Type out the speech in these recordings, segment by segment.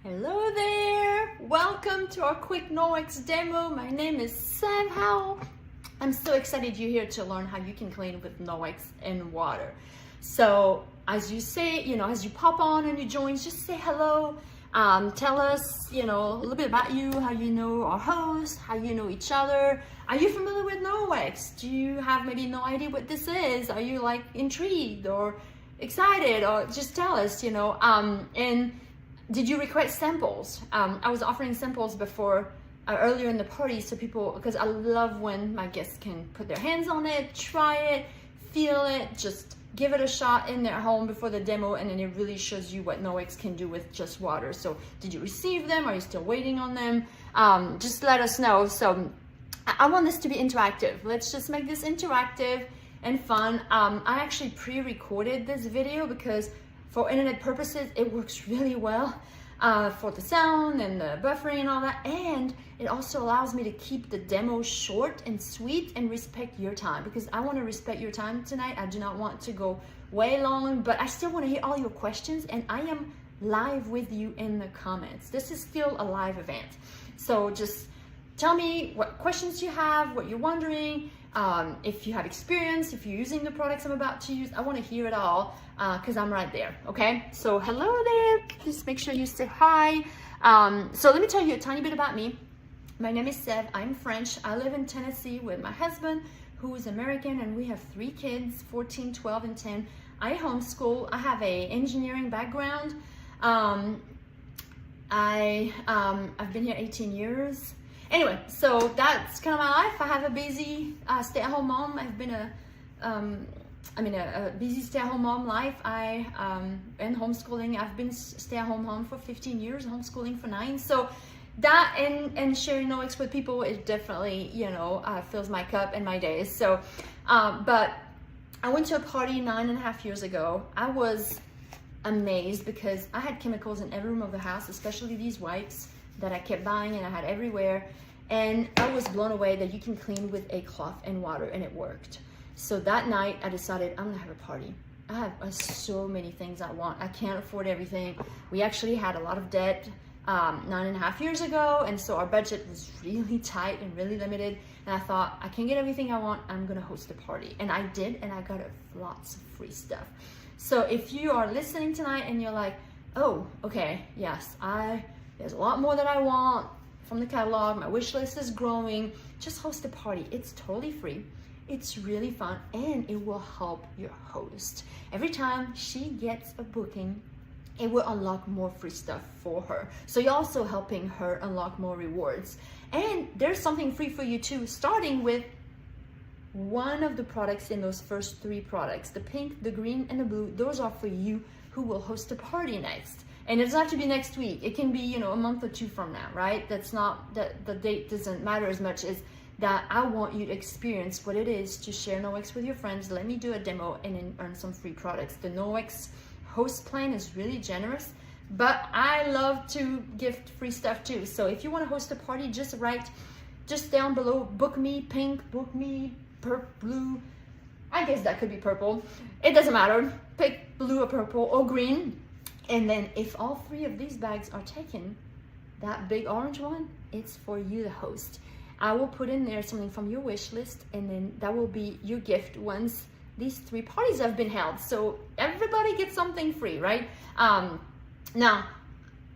Hello there! Welcome to our quick Noex demo. My name is Sev Howell. I'm so excited you're here to learn how you can clean with Noex in water. So as you say, as you pop on and you join, just say hello. Tell us, a little bit about you, how you know our host, how you know each other. Are you familiar with Noex? Do you have maybe no idea what this is? Are you like intrigued or excited? Or just tell us, and did you request samples? I was offering samples before, earlier in the party, so people, because I love when my guests can put their hands on it, try it, feel it, just give it a shot in their home before the demo, and then it really shows you what Noex can do with just water. So did you receive them? Are you still waiting on them? Just let us know. So I want this to be interactive. Let's just make this interactive and fun. I actually pre-recorded this video because for internet purposes, it works really well for the sound and the buffering and all that. And it also allows me to keep the demo short and sweet and respect your time, because I want to respect your time tonight. I do not want to go way long, but I still want to hear all your questions, and I am live with you in the comments. This is still a live event. So just tell me what questions you have, what you're wondering, if you have experience, if you're using the products I'm about to use. I want to hear it all because I'm right there. Okay, so hello there. Just make sure you say hi. So let me tell you a tiny bit about me. My name is Sev. I'm French. I live in Tennessee with my husband, who is American, and we have 3 kids, 14, 12, and 10. I homeschool. I have a engineering background. I've been here 18 years. Anyway, so that's kind of my life. I have a busy stay-at-home mom. I've been a busy stay-at-home mom life. And homeschooling. I've been stay-at-home mom for 15 years, homeschooling for 9. So that and sharing Noex with people, it definitely, fills my cup and my days. So, but I went to a party 9.5 years ago. I was amazed because I had chemicals in every room of the house, especially these wipes that I kept buying and I had everywhere. And I was blown away that you can clean with a cloth and water, and it worked. So that night I decided I'm gonna have a party. I have so many things I want. I can't afford everything. We actually had a lot of debt 9.5 years ago, and so our budget was really tight and really limited. And I thought, I can get everything I want, I'm gonna host a party. And I did, and I got lots of free stuff. So if you are listening tonight and you're like, oh, okay, yes, there's a lot more that I want from the catalog. My wish list is growing. Just host a party. It's totally free. It's really fun, and it will help your host. Every time she gets a booking, it will unlock more free stuff for her. So you're also helping her unlock more rewards. And there's something free for you too, starting with one of the products in those first 3 products. The pink, the green, and the blue. Those are for you who will host a party next. And it doesn't have to be next week. It can be, a month or 2 from now, right? That's not, the date doesn't matter as much as that I want you to experience what it is to share Noex with your friends. Let me do a demo and then earn some free products. The Noex host plan is really generous, but I love to gift free stuff too. So if you want to host a party, just write just down below, book me pink, book me blue. I guess that could be purple. It doesn't matter. Pick blue or purple or green. And then if all 3 of these bags are taken, that big orange one, it's for you, the host. I will put in there something from your wish list, and then that will be your gift once these 3 parties have been held. So everybody gets something free, right? Now,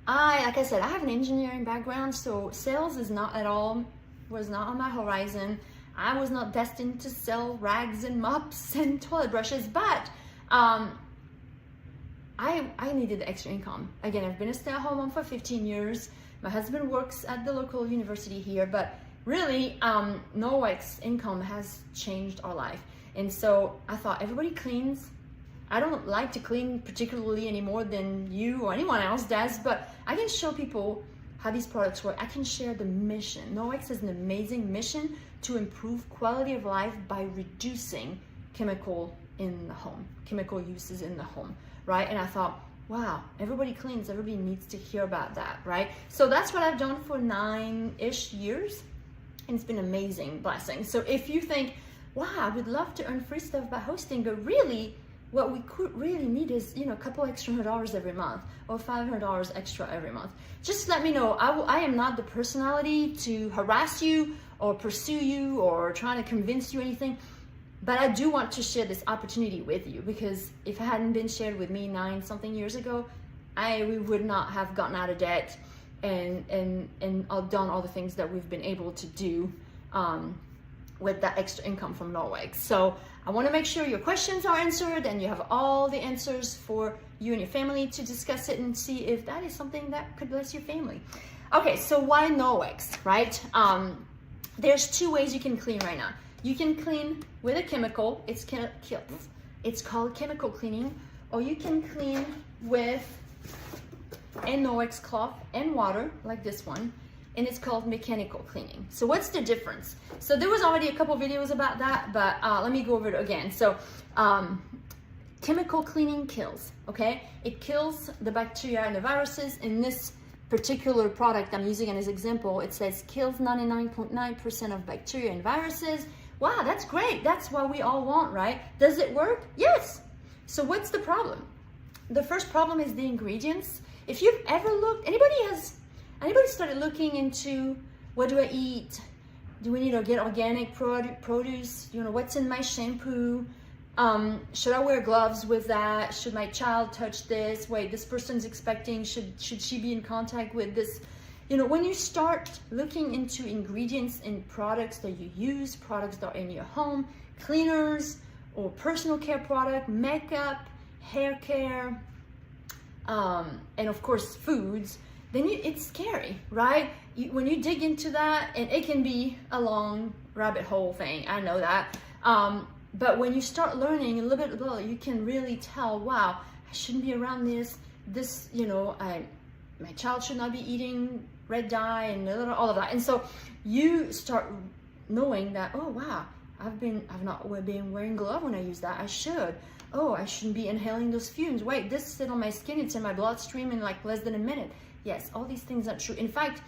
like I said, I have an engineering background, so sales was not on my horizon. I was not destined to sell rags and mops and toilet brushes, but I needed the extra income. Again, I've been a stay-at-home mom for 15 years. My husband works at the local university here, but really, Noex income has changed our life. And so I thought, everybody cleans. I don't like to clean particularly any more than you or anyone else does, but I can show people how these products work. I can share the mission. Noex has an amazing mission to improve quality of life by reducing chemical uses in the home, right? And I thought, wow, everybody cleans, everybody needs to hear about that, right? So that's what I've done for 9-ish years, and it's been an amazing blessing. So if you think, wow, I would love to earn free stuff by hosting, but really, what we could really need is, you know, a couple extra $100 every month or $500 extra every month. Just let me know. I am not the personality to harass you or pursue you or trying to convince you anything, but I do want to share this opportunity with you, because if it hadn't been shared with me 9-something years ago, we would not have gotten out of debt and done all the things that we've been able to do with that extra income from NORWEG. So I want to make sure your questions are answered and you have all the answers for you and your family to discuss it and see if that is something that could bless your family. Okay, so why NORWEG, right? There's 2 ways you can clean right now. You can clean with a chemical, it's called chemical cleaning, or you can clean with a NORWEG cloth and water, like this one, and it's called mechanical cleaning. So what's the difference? So there was already a couple videos about that, but let me go over it again. So chemical cleaning kills, okay? It kills the bacteria and the viruses. In this particular product I'm using as an example, it says kills 99.9% of bacteria and viruses. Wow, that's great. That's what we all want, right? Does it work? Yes. So what's the problem? The first problem is the ingredients. If you've ever looked, anybody started looking into, what do I eat? Do we need to get organic produce? You know, what's in my shampoo? Should I wear gloves with that? Should my child touch this? Wait, this person's expecting, should she be in contact with this? You know, when you start looking into ingredients in products that you use, products that are in your home, cleaners or personal care product, makeup, hair care, and of course foods, then it's scary, right? When you dig into that, and it can be a long rabbit hole thing, I know that, but when you start learning a little bit about it, you can really tell, wow, I shouldn't be around this, you know, my child should not be eating red dye and all of that. And so you start knowing that, oh wow, I've not been wearing gloves when I use that. I should. Oh, I shouldn't be inhaling those fumes. Wait, this sit on my skin, it's in my bloodstream in like less than a minute. Yes, all these things are true. In fact,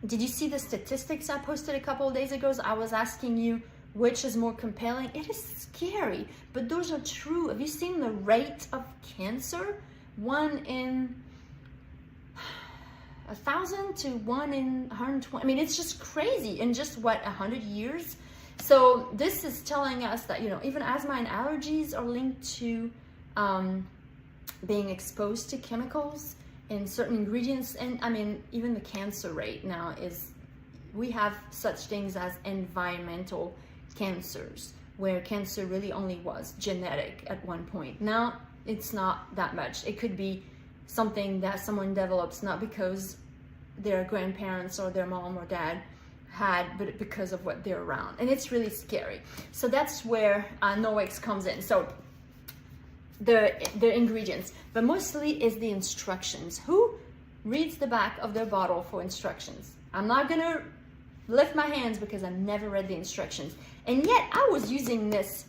did you see the statistics I posted a couple of days ago? I was asking you which is more compelling. It is scary, but those are true. Have you seen the rate of cancer? 1 in 1,000 to 1 in 120. I mean, it's just crazy in just what, 100 years? So this is telling us that, you know, even asthma and allergies are linked to being exposed to chemicals and certain ingredients. And I mean, even the cancer rate now is, we have such things as environmental cancers, where cancer really only was genetic at one point. Now it's not that much. It could be something that someone develops not because their grandparents or their mom or dad had, but because of what they're around. And it's really scary. So that's where NORWEG comes in. So the ingredients, but mostly is the instructions. Who reads the back of their bottle for instructions? I'm not gonna lift my hands because I never read the instructions. And yet I was using this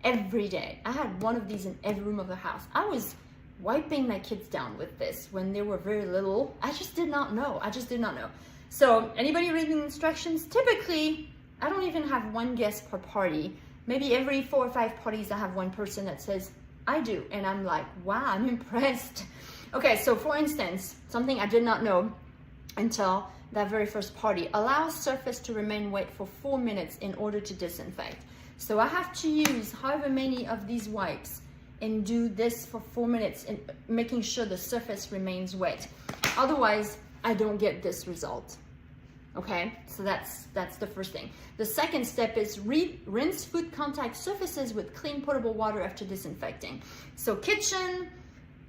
every day. I had one of these in every room of the house. I was wiping my kids down with this when they were very little. I just did not know. So anybody reading instructions? Typically, I don't even have one guest per party. Maybe every 4 or 5 parties I have one person that says, I do. And I'm like, wow, I'm impressed. Okay, so for instance, something I did not know until that very first party: allow surface to remain wet for 4 minutes in order to disinfect. So I have to use however many of these wipes and do this for 4 minutes and making sure the surface remains wet. Otherwise, I don't get this result. Okay, so that's the first thing. The second step is rinse food contact surfaces with clean potable water after disinfecting. So kitchen,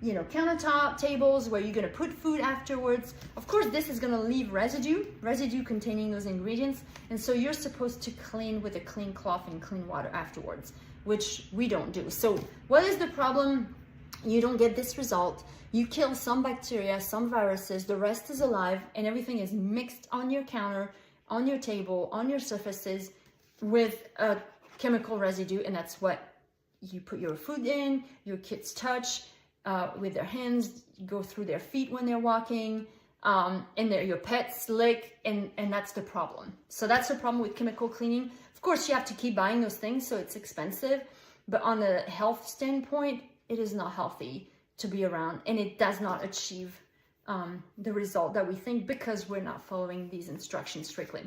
you know, countertop, tables where you're gonna put food afterwards. Of course, this is gonna leave residue containing those ingredients. And so you're supposed to clean with a clean cloth and clean water afterwards, which we don't do. So what is the problem? You don't get this result. You kill some bacteria, some viruses, the rest is alive, and everything is mixed on your counter, on your table, on your surfaces with a chemical residue, and that's what you put your food in, your kids touch with their hands, go through their feet when they're walking, and your pets lick, and that's the problem. So that's the problem with chemical cleaning. Of course, you have to keep buying those things, so it's expensive. but on a health standpoint, it is not healthy to be around, and it does not achieve the result that we think because we're not following these instructions strictly.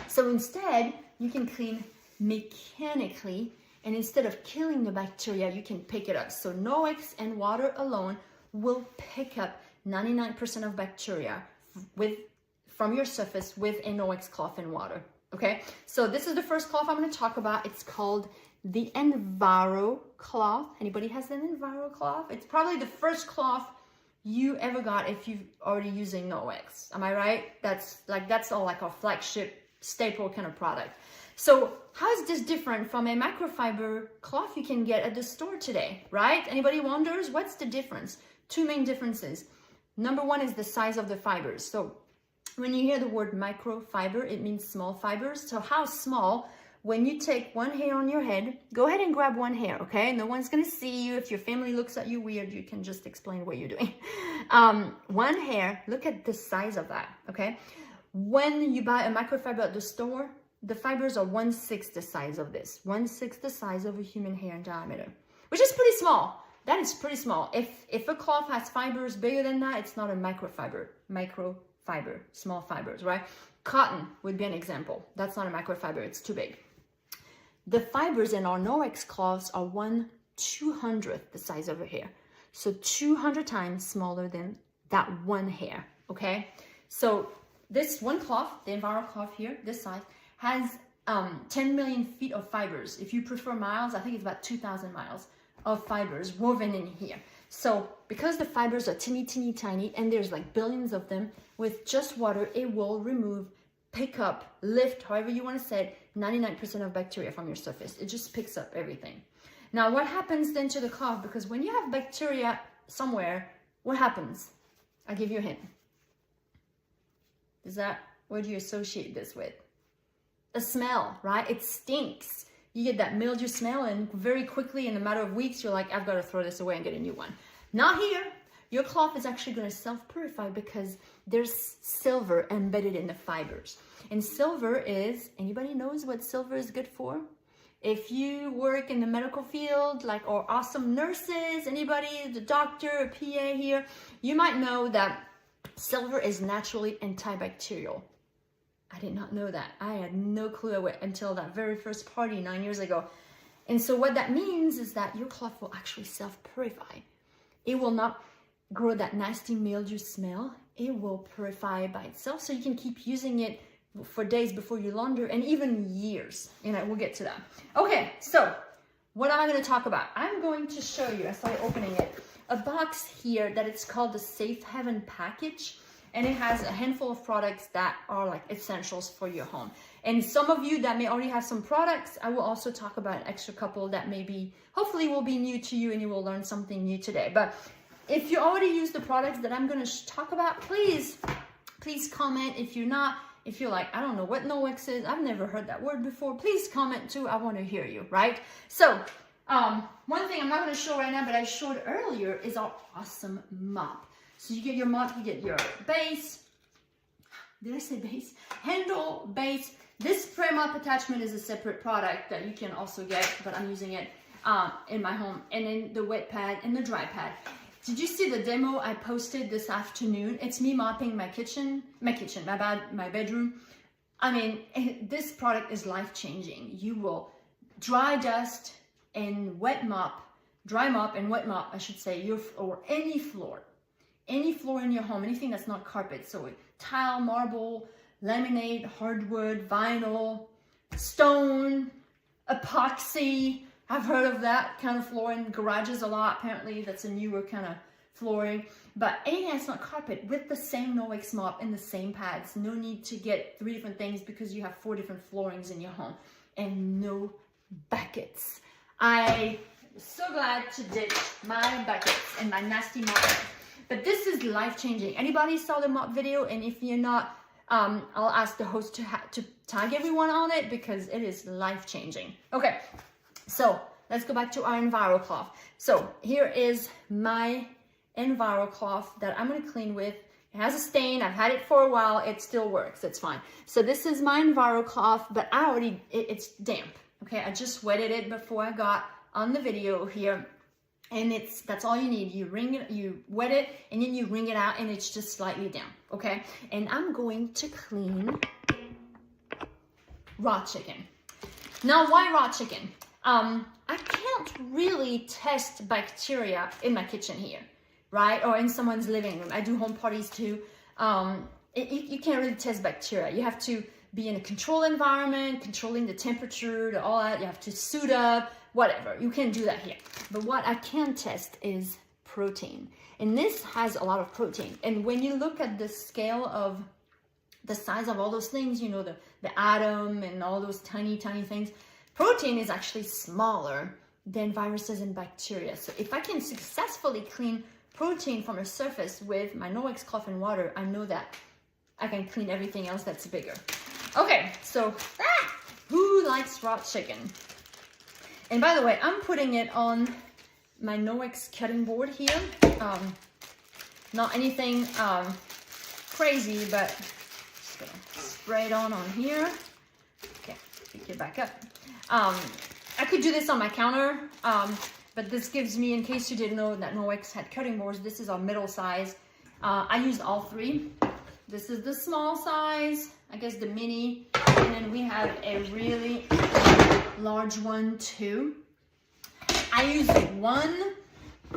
So instead, you can clean mechanically, and instead of killing the bacteria, you can pick it up. So Noex and water alone will pick up 99% of bacteria from your surface with a Noex cloth and water. Okay, so this is the first cloth I'm going to talk about. It's called the Enviro cloth. Anybody has an Enviro cloth? It's probably the first cloth you ever got if you've already using Noex. Am I right? That's all like our flagship staple kind of product. So how is this different from a microfiber cloth you can get at the store today, right? Anybody wonders what's the difference? Two main differences. Number one is the size of the fibers. So when you hear the word microfiber, it means small fibers. So how small? When you take one hair on your head, go ahead and grab one hair, okay? No one's gonna see you. If your family looks at you weird, you can just explain what you're doing. One hair, look at the size of that, okay? When you buy a microfiber at the store, the fibers are 1/6 the size of this, 1/6 the size of a human hair in diameter, which is pretty small. That is pretty small. If a cloth has fibers bigger than that, it's not a microfiber. Microfiber, small fibers, right? Cotton would be an example. That's not a microfiber, it's too big. The fibers in our Noex cloths are 1/200th the size of a hair. So 200 times smaller than that one hair, okay? So this one cloth, the Enviro cloth here, this size, has 10 million feet of fibers. If you prefer miles, I think it's about 2,000 miles of fibers woven in here. So because the fibers are teeny, teeny, tiny, and there's like billions of them, with just water, it will remove, pick up, lift, however you want to say it, 99% of bacteria from your surface. It just picks up everything. Now, what happens then to the cloth? Because when you have bacteria somewhere, what happens? I'll give you a hint. What do you associate this with? A smell, right? It stinks. You get that mildew smell, and very quickly, in a matter of weeks, you're like, I've got to throw this away and get a new one. Not here. Your cloth is actually going to self-purify because there's silver embedded in the fibers. And silver is, anybody knows what silver is good for? If you work in the medical field, or awesome nurses, anybody, the doctor, a PA here, you might know that silver is naturally antibacterial. I did not know that. I had no clue until that very first party 9 years ago. And so what that means is that your cloth will actually self-purify. It will not grow that nasty mildew smell. It will purify by itself, so you can keep using it for days before you launder, and even years. We'll get to that. Okay, so what am I going to talk about? I'm going to show you, as I opening it, a box here that it's called the Safe Haven package, and it has a handful of products that are like essentials for your home. And some of you that may already have some products, I will also talk about an extra couple that maybe, hopefully will be new to you, and you will learn something new today. But if you already use the products that I'm going to talk about, please comment. If you're like, I don't know what Noex is, I've never heard that word before, please comment too. I want to hear you, right? So one thing I'm not going to show right now, but I showed earlier, is our awesome mop. So you get your mop, you get your base. Did I say base? Handle, base. This spray mop attachment is a separate product that you can also get, but I'm using it in my home. And then the wet pad and the dry pad. Did you see the demo I posted this afternoon? It's me mopping my bedroom. I mean, this product is life-changing. You will dry mop and wet mop, I should say, or any floor in your home, anything that's not carpet. So tile, marble, laminate, hardwood, vinyl, stone, epoxy. I've heard of that kind of flooring in garages a lot. Apparently that's a newer kind of flooring. But anything that's not carpet, with the same Noex mop and the same pads. No need to get 3 different things because you have 4 different floorings in your home. And no buckets. I'm so glad to ditch my buckets and my nasty mop. But this is life-changing. Anybody saw the mop video? And if you're not, I'll ask the host to tag everyone on it because it is life-changing. Okay. So let's go back to our Enviro cloth. So here is my Enviro cloth that I'm going to clean with. It has a stain. I've had it for a while. It still works. It's fine. So this is my Enviro cloth, but it's damp. Okay, I just wetted it before I got on the video here. And that's all you need. You wring it, you wet it, and then you wring it out, and it's just slightly down, okay? And I'm going to clean raw chicken. Now, why raw chicken? I can't really test bacteria in my kitchen here, right? Or in someone's living room. I do home parties too. You can't really test bacteria. You have to be in a controlled environment, controlling the temperature, all that. You have to suit up, whatever. You can't do that here. But what I can test is protein. And this has a lot of protein. And when you look at the scale of the size of all those things, you know, the atom and all those tiny things, protein is actually smaller than viruses and bacteria. So if I can successfully clean protein from a surface with my Norwex cloth and water, I know that I can clean everything else that's bigger. Okay, so who likes raw chicken? And by the way, I'm putting it on my Norwex cutting board here. Not anything crazy, but just gonna spray it on here. Okay, pick it back up. I could do this on my counter, but this gives me, in case you didn't know that Norwex had cutting boards, this is our middle size. I used all three. This is the small size, I guess the mini, and then we have a really large one too. I use one,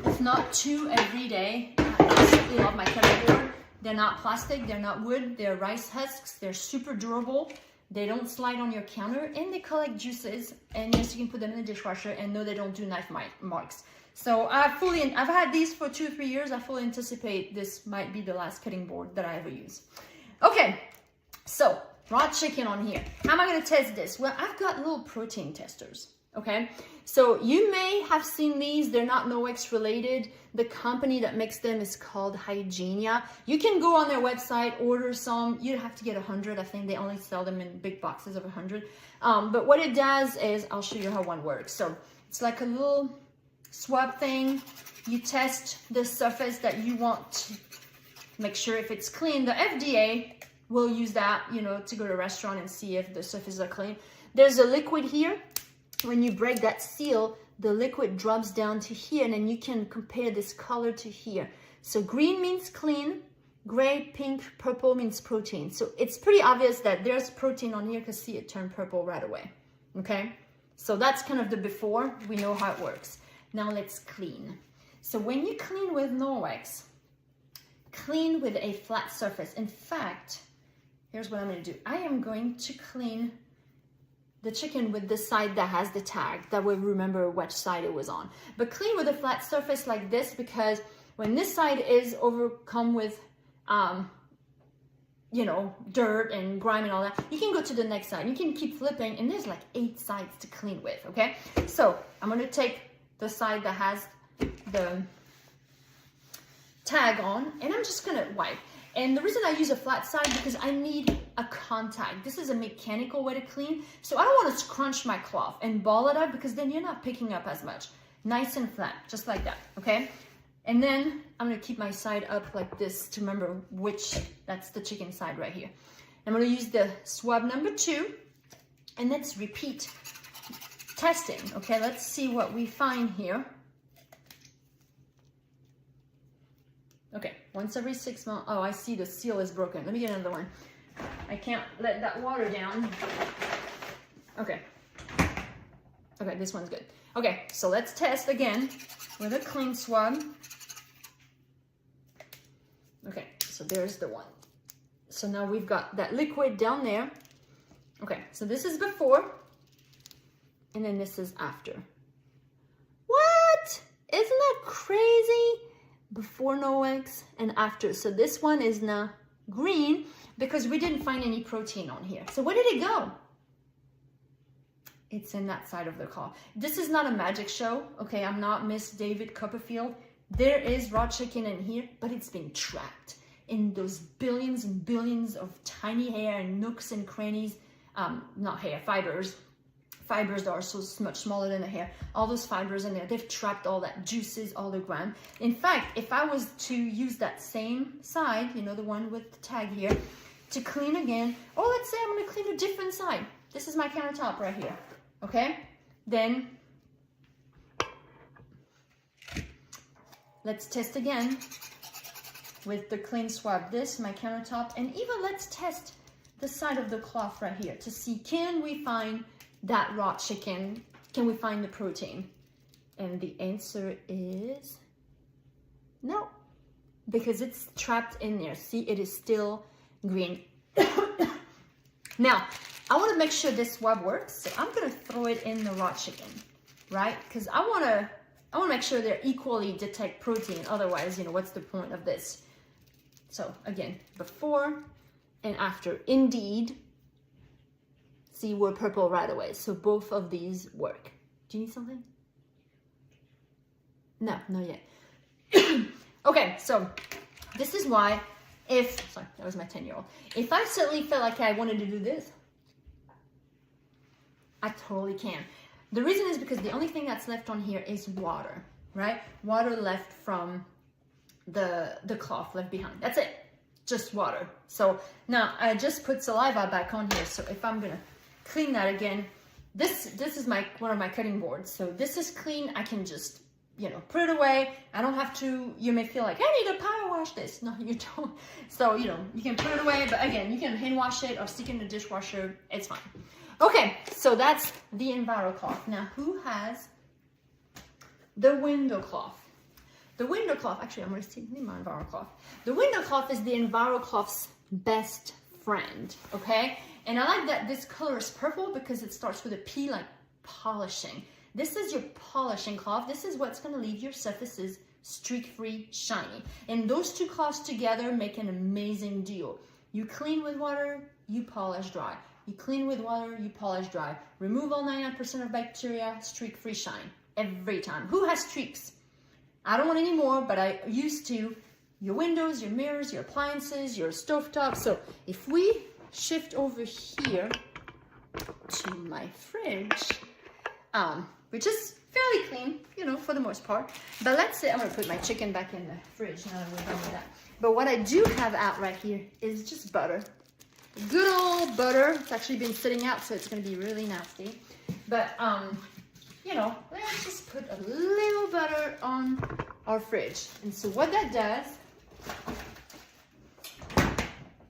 if not two, every day. I absolutely love my cutting board. They're not plastic, they're not wood, they're rice husks, they're super durable. They don't slide on your counter, and they collect juices. And yes, you can put them in the dishwasher, and no, they don't do knife marks. So I've had these for 2 or 3 years. I fully anticipate this might be the last cutting board that I ever use. Okay, so raw chicken on here. How am I gonna test this? Well, I've got little protein testers, okay? So you may have seen these. They're not Norwex related. The company that makes them is called Hygienia. You can go on their website, order some. You'd have to get 100. I think they only sell them in big boxes of 100. But what it does is, I'll show you how one works. So it's like a little swab thing. You test the surface that you want to make sure if it's clean. The FDA will use that, you know, to go to a restaurant and see if the surfaces are clean. There's a liquid here. When you break that seal, the liquid drops down to here, and then you can compare this color to here. So green means clean, gray, pink, purple means protein. So it's pretty obvious that there's protein on here because see, it turned purple right away, okay? So that's kind of the before. We know how it works. Now let's clean. So when you clean with Norwex, clean with a flat surface. In fact, here's what I'm gonna do. I am going to clean the chicken with the side that has the tag. That way remember which side it was on. But clean with a flat surface like this, because when this side is overcome with, you know, dirt and grime and all that, you can go to the next side. You can keep flipping, and there's like 8 sides to clean with, okay? So I'm gonna take the side that has the tag on, and I'm just gonna wipe. And the reason I use a flat side because I need a contact. This is a mechanical way to clean. So I don't want to scrunch my cloth and ball it up because then you're not picking up as much. Nice and flat, just like that, okay? And then I'm gonna keep my side up like this to remember which, that's the chicken side right here. I'm gonna use the swab number 2, and let's repeat testing, okay? Let's see what we find here. Okay, once every 6 months. Oh, I see the seal is broken. Let me get another one. I can't let that water down. Okay. Okay, this one's good. Okay, so let's test again with a clean swab. Okay, so there's the one. So now we've got that liquid down there. Okay, so this is before, and then this is after. What? Isn't that crazy? Before Norwex and after. So this one is now green because we didn't find any protein on here. So where did it go? It's in that side of the car. This is not a magic show, okay? I'm not Miss David Copperfield. There is raw chicken in here, but it's been trapped in those billions and billions of tiny hair and nooks and crannies. Not hair, fibers. Fibers that are so much smaller than the hair. All those fibers in there, they've trapped all that juices, all the grime. In fact, if I was to use that same side, you know, the one with the tag here, to clean again, or let's say I'm gonna clean a different side. This is my countertop right here, okay? Then let's test again with the clean swab. This, my countertop, and even let's test the side of the cloth right here to see, can we find that raw chicken? Can we find the protein? And the answer is no, because it's trapped in there. See, it is still green. Now, I want to make sure this swab works, so I'm going to throw it in the raw chicken, right? Because I want to make sure they're equally detect protein. Otherwise, you know, what's the point of this? So again, before and after. Indeed, see, we're purple right away. So both of these work. Do you need something? No, not yet. Okay, so this is why sorry, that was my 10-year-old. If I suddenly felt like I wanted to do this, I totally can. The reason is because the only thing that's left on here is water, right? Water left from the cloth left behind. That's it, just water. So now I just put saliva back on here. So if I'm gonna clean that again, this is one of my cutting boards. So this is clean. I can just, you know, put it away. I don't have to. You may feel like I need to power wash this. No, you don't. So, you know, you can put it away, but again, you can hand wash it or stick it in the dishwasher. It's fine. Okay, so that's the EnviroCloth. Now, who has the window cloth? The window cloth, actually, I'm going to see my EnviroCloth. The window cloth is the EnviroCloth's best friend, okay? And I like that this color is purple because it starts with a P, like polishing. This is your polishing cloth. This is what's going to leave your surfaces streak-free, shiny. And those two cloths together make an amazing duo. You clean with water, you polish dry. You clean with water, you polish dry. Remove all 99% of bacteria, streak-free shine. Every time. Who has streaks? I don't want any more, but I used to. Your windows, your mirrors, your appliances, your stovetop. So if we shift over here to my fridge, which is fairly clean, you know, for the most part. But let's say I'm gonna put my chicken back in the fridge now that we're done with that. But what I do have out right here is just butter. Good old butter. It's actually been sitting out, so it's gonna be really nasty. But you know, let's just put a little butter on our fridge. And so what that does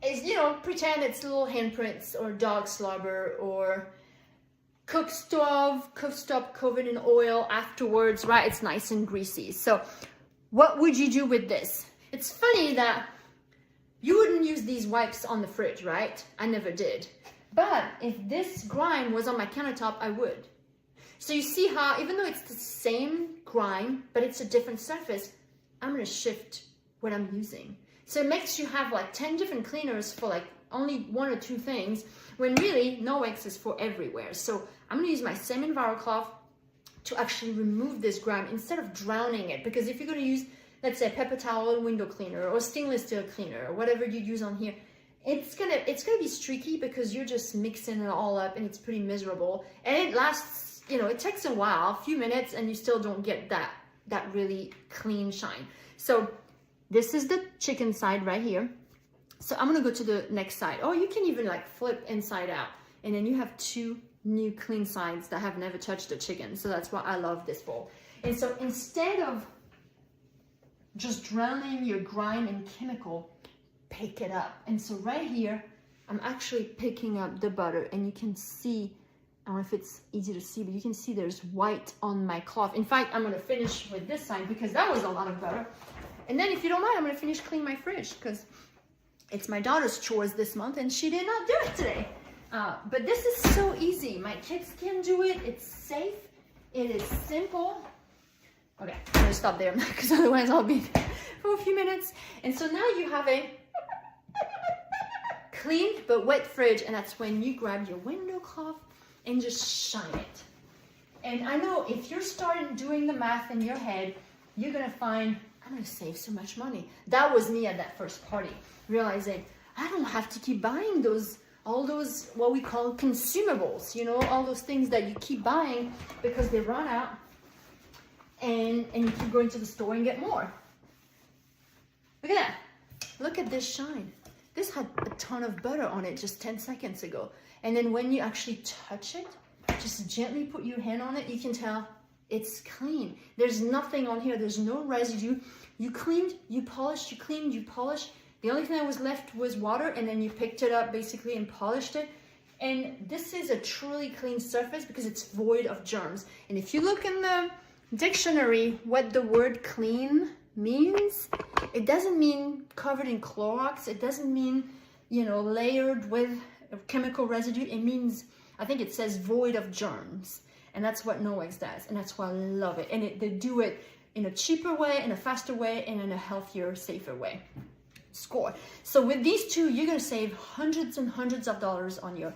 is, you know, pretend it's little handprints or dog slobber or cooktop covered in oil afterwards, right? It's nice and greasy. So what would you do with this? It's funny that you wouldn't use these wipes on the fridge, right? I never did. But if this grime was on my countertop, I would. So you see how, even though it's the same grime, but it's a different surface, I'm gonna shift what I'm using. So it makes you have like 10 different cleaners for like only 1 or 2 things, when really Nowex is for everywhere. So I'm gonna use my same EnviroCloth to actually remove this grime instead of drowning it. Because if you're gonna use, let's say, paper towel window cleaner or stainless steel cleaner or whatever you use on here, it's gonna be streaky because you're just mixing it all up and it's pretty miserable. And it lasts, you know, it takes a while, a few minutes, and you still don't get that really clean shine. So this is the chicken side right here. So I'm gonna go to the next side. Oh, you can even like flip inside out. And then you have 2 new clean sides that have never touched the chicken. So that's why I love this bowl. And so instead of just drowning your grime in chemical, pick it up. And so right here, I'm actually picking up the butter, and you can see, I don't know if it's easy to see, but you can see there's white on my cloth. In fact, I'm gonna finish with this side because that was a lot of butter. And then if you don't mind, I'm gonna finish cleaning my fridge because it's my daughter's chores this month and she did not do it today. But this is so easy. My kids can do it. It's safe. It is simple. Okay, I'm gonna stop there because otherwise I'll be for a few minutes. And so now you have a clean but wet fridge, and that's when you grab your window cloth and just shine it. And I know if you're starting doing the math in your head, you're gonna find, I'm gonna save so much money. That was me at that first party, realizing I don't have to keep buying all those what we call consumables, you know, all those things that you keep buying because they run out, and you keep going to the store and get more. Look at that. Look at this shine. This had a ton of butter on it just 10 seconds ago. And then when you actually touch it, just gently put your hand on it, you can tell it's clean. There's nothing on here. There's no residue. You cleaned, you polished, you cleaned, you polished. The only thing that was left was water, and then you picked it up basically and polished it. And this is a truly clean surface because it's void of germs. And if you look in the dictionary what the word clean means, it doesn't mean covered in Clorox. It doesn't mean, you know, layered with chemical residue. It means, I think it says void of germs. And that's what Nowex does. And that's why I love it. And they do it in a cheaper way, in a faster way, and in a healthier, safer way. Score. So with these two, you're going to save hundreds and hundreds of dollars on your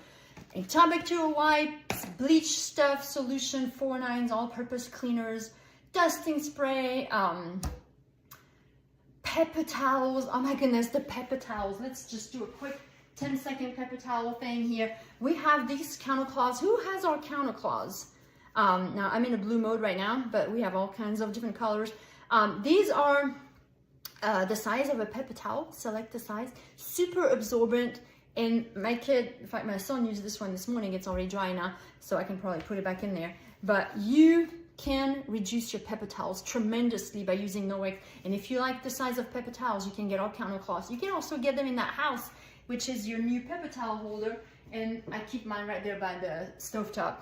antibacterial wipes, bleach stuff, solution, 4-9s, all-purpose cleaners, dusting spray, pepper towels. Oh my goodness, the pepper towels. Let's just do a quick 10-second pepper towel thing here. We have these countercloths. Who has our countercloths? Now I'm in a blue mode right now, but we have all kinds of different colors. These are the size of a paper towel. Select the size. Super absorbent. And my kid, in fact, my son used this one this morning. It's already dry now, so I can probably put it back in there. But you can reduce your paper towels tremendously by using Nowex. And if you like the size of paper towels, you can get our countercloths. You can also get them in that house, which is your new paper towel holder. And I keep mine right there by the stovetop.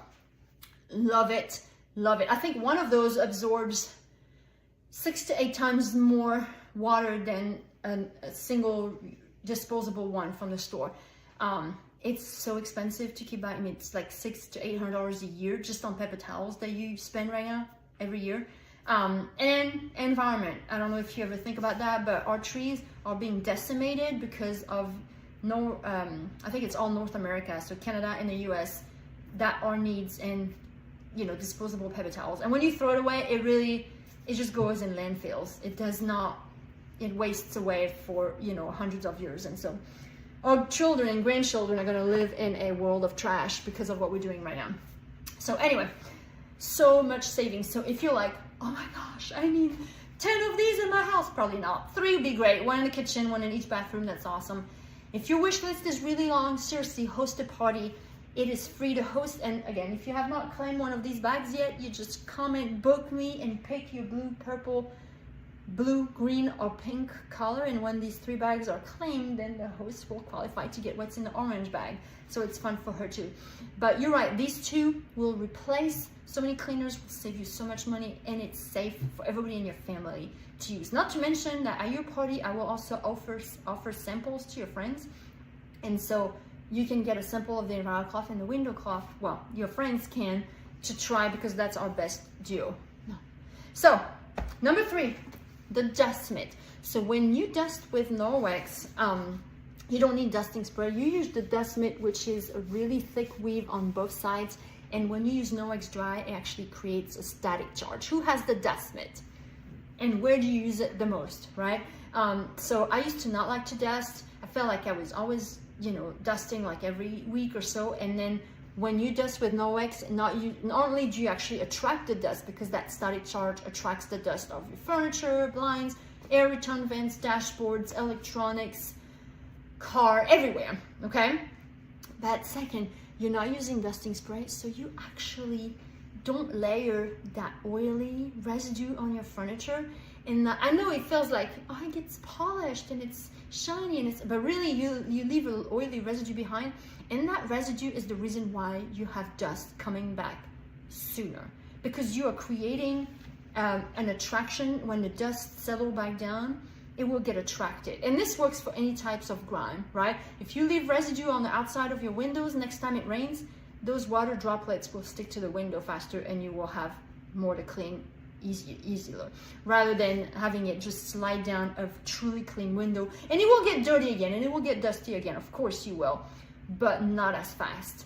Love it, love it. I think one of those absorbs 6 to 8 times more water than a single disposable one from the store. It's so expensive to keep buying. I mean, it's like $600 to $800 a year just on paper towels that you spend right now every year. And environment. I don't know if you ever think about that, but our trees are being decimated because of I think it's all North America, so Canada and the US, that our needs and, you know, disposable paper towels. And when you throw it away, it just goes in landfills. It does not, it wastes away for, you know, hundreds of years. And so our children and grandchildren are going to live in a world of trash because of what we're doing right now. So anyway, so much savings. So if you're like, oh my gosh, I need 10 of these in my house, probably not. 3 would be great. 1 in the kitchen, 1 in each bathroom. That's awesome. If your wish list is really long, seriously, host a party. It is free to host. And again, if you have not claimed one of these bags yet, you just comment, book me, and pick your blue, purple, blue, green, or pink color. And when these 3 bags are claimed, then the host will qualify to get what's in the orange bag. So it's fun for her too. But you're right, these 2 will replace so many cleaners, will save you so much money, and it's safe for everybody in your family to use. Not to mention that at your party, I will also offer samples to your friends. And so you can get a sample of the EnviroCloth and the window cloth. Well, your friends can, to try, because that's our best duo. So, number 3, the dust mitt. So when you dust with Nowex, you don't need dusting spray. You use the dust mitt, which is a really thick weave on both sides. And when you use Nowex Dry, it actually creates a static charge. Who has the dust mitt? And where do you use it the most, right? So I used to not like to dust. I felt like I was always, you know, dusting like every week or so. And then when you dust with Nowex, not only do you actually attract the dust, because that static charge attracts the dust of your furniture, blinds, air return vents, dashboards, electronics, car, everywhere, okay? But second, you're not using dusting spray, so you actually don't layer that oily residue on your furniture. And I know it feels like, oh, it gets polished and it's shiny, and but really you leave an oily residue behind, and that residue is the reason why you have dust coming back sooner, because you are creating an attraction. When the dust settles back down, it will get attracted. And this works for any types of grime, right? If you leave residue on the outside of your windows, next time it rains, those water droplets will stick to the window faster, and you will have more to clean easier, rather than having it just slide down a truly clean window. And it will get dirty again, and it will get dusty again. Of course you will, but not as fast.